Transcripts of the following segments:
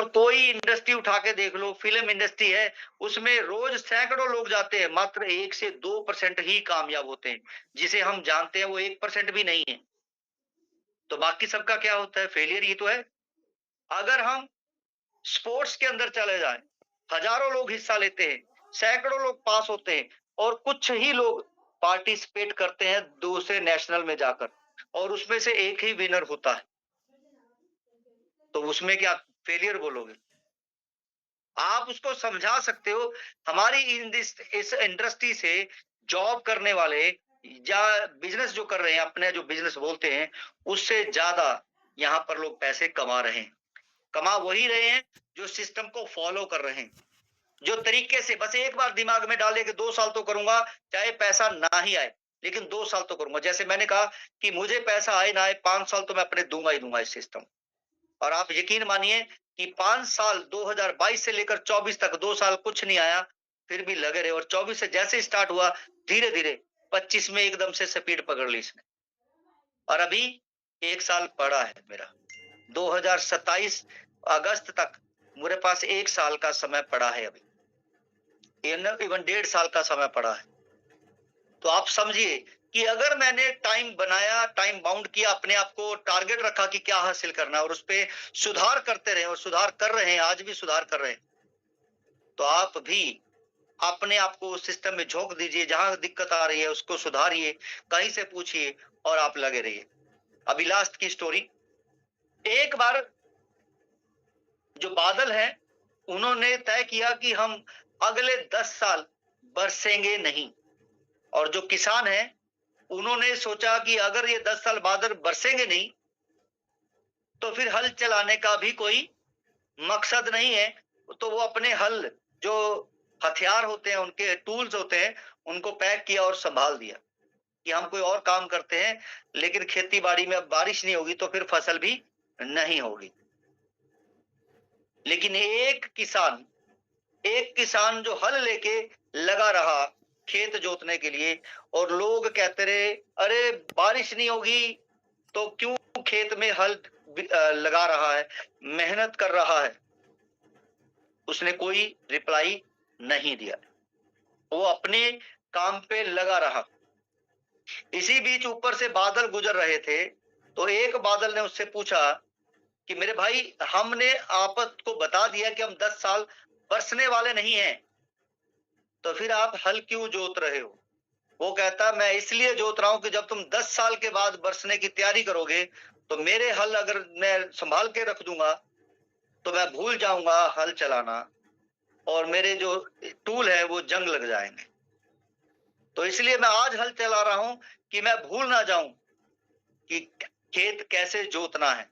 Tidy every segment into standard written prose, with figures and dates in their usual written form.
और कोई इंडस्ट्री उठा के देख लो, फिल्म इंडस्ट्री है, उसमें रोज सैकड़ों लोग जाते हैं, मात्र 1 से 2% ही कामयाब होते हैं। जिसे हम जानते हैं वो 1% भी नहीं है। तो बाकी सबका क्या होता है? फेलियर ही तो है। अगर हम स्पोर्ट्स के अंदर चले जाएँ, हज़ारों लोग हिस्सा लेते हैं, सैकड़ों लोग पास होते हैं और कुछ ही लोग पार्टिसिपेट करते हैं दूसरे नेशनल में जाकर और उसमें से एक ही विनर होता है। तो उसमें क्या फेलियर बोलोगे? आप उसको समझा सकते हो, हमारी इस इंडस्ट्री से जॉब करने वाले या बिज़नेस जो कर रहे हैं, अपने जो बिज़नेस बोलते हैं, उससे ज़्यादा यहाँ पर लोग पैसे कमा रहे हैं। कमा वही रहे हैं जो सिस्टम को फॉलो कर रहे हैं। जो तरीके से बस एक बार दिमाग में डाले कि 2 साल तो करूँगा, चाहे पैसा ना ही आए, लेकिन 2 साल तो करूँगा। जैसे मैंने कहा कि मुझे पैसा आए ना आए, 5 साल तो मैं अपने दूँगा ही दूँगा इस सिस्टम। और आप यकीन मानिए कि 5 साल 2022 से लेकर 24 तक 2 साल कुछ नहीं आया, फिर भी लगे रहे और 24 से जैसे ही स्टार्ट हुआ, धीरे-धीरे 25 में एकदम से स्पीड पकड़ ली इसने। और अभी 1 साल पड़ा है मेरा। 2027 अगस्त तक मेरे पास 1 साल का समय पड़ा है अभी। इवन 1.5 साल का समय पड़ा है। तो आप समझिए कि अगर मैंने टाइम बनाया, टाइम बाउंड किया, अपने आप को टारगेट रखा कि क्या हासिल करना है और उसपे सुधार करते रहे और सुधार कर रहे हैं, आज भी सुधार कर रहे हैं। तो आप भी अपने आप को उस सिस्टम में झोंक दीजिए, जहाँ दिक्कत आ रही है उसको सुधारिए, कहीं से पूछिए और आप लगे रहिए। अभी लास्ट की स्टोरी, एक बार जो बादल हैं, उन्होंने तय किया कि हम अगले 10 साल बरसेंगे नहीं और जो किसान हैं, उन्होंने सोचा कि अगर ये 10 साल बादल बरसेंगे नहीं, तो फिर हल चलाने का भी कोई मकसद नहीं है। तो वो अपने हल जो हथियार होते हैं, उनके टूल्स होते हैं, उनको पैक किया और सँभाल दिया कि हम कोई और काम करते हैं, लेकिन खेती-बाड़ी में अब बारिश नहीं होगी, तो फिर फसल भी नहीं होगी। लेकिन एक किसान जो हल लेके लगा रहा खेत जोतने के लिए और लोग कहते रहे, अरे बारिश नहीं होगी तो क्यों खेत में हल लगा रहा है, मेहनत कर रहा है। उसने कोई रिप्लाई नहीं दिया। वो अपने काम पे लगा रहा। इसी बीच ऊपर से बादल गुजर रहे थे, तो एक बादल ने उससे पूछा कि मेरे भाई, हमने आपको बता दिया कि हम 10 साल बरसने वाले नहीं हैं, तो फिर आप हल क्यों जोत रहे हो? वो कहता, मैं इसलिए जोत रहा हूं कि जब तुम 10 साल के बाद बरसने की तैयारी करोगे, तो मेरे हल अगर मैं संभाल के रख दूंगा, तो मैं भूल जाऊंगा हल चलाना और मेरे जो टूल है वो जंग लग जाएंगे। तो इसलिए मैं आज हल चला रहा हूं कि मैं भूल ना जाऊं कि खेत कैसे जोतना है,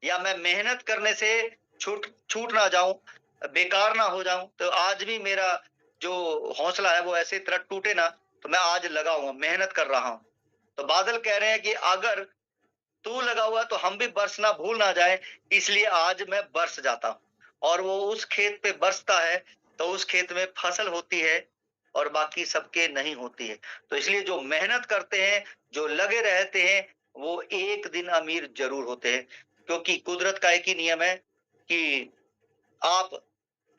या मैं मेहनत करने से छूट छूट ना जाऊं, बेकार ना हो जाऊं। तो आज भी मेरा जो हौसला है वो ऐसे तरह टूटे ना, तो मैं आज लगा हुआ मेहनत कर रहा हूं। तो बादल कह रहे हैं कि अगर तू लगा हुआ तो हम भी बरसना भूल ना जाए, इसलिए आज मैं बरस जाता हूं। और वो उस खेत पे बरसता है, तो उस खेत में फसल होती है और बाकी सबके नहीं होती है। तो इसलिए जो मेहनत करते हैं, जो लगे रहते हैं, वो एक दिन अमीर जरूर होते हैं। क्योंकि कुदरत का एक ही नियम है कि आप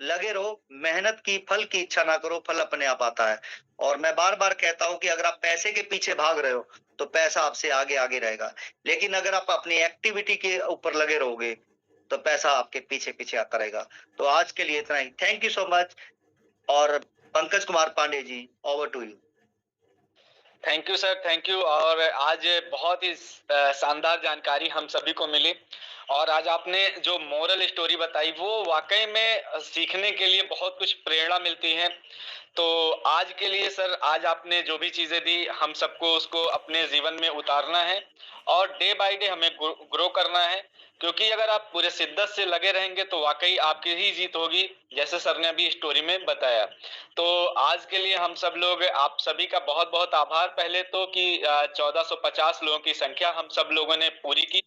लगे रहो, मेहनत की फल की इच्छा ना करो, फल अपने आप आता है। और मैं बार-बार कहता हूँ कि अगर आप पैसे के पीछे भाग रहे हो, तो पैसा आपसे आगे-आगे रहेगा। लेकिन अगर आप अपनी एक्टिविटी के ऊपर लगे रहोगे, तो पैसा आपके पीछे-पीछे आता रहेगा। तो आज के लिए इतना ही। Thank you so much. और Pankaj Kumar Pandey ji, over to you. Thank you sir, thank you. और आज बहुत ही शानदार जानकारी हम सभी को मिली और आज आपने जो मोरल स्टोरी बताई वो वाकई में सीखने के लिए बहुत कुछ प्रेरणा मिलती है। तो आज के लिए सर, आज आपने जो भी चीजें दी हम सबको उसको अपने जीवन में उतारना है और डे बाय डे हमें ग्रो करना है, क्योंकि अगर आप पूरे शिद्दत से लगे रहेंगे तो वाकई आपकी ही जीत होगी, जैसे सर ने अभी स्टोरी में बताया। तो आज के लिए हम सब लोग, आप सभी का बहुत बहुत आभार पहले तो कि 1450 लोगों की संख्या हम सब लोगों ने पूरी की।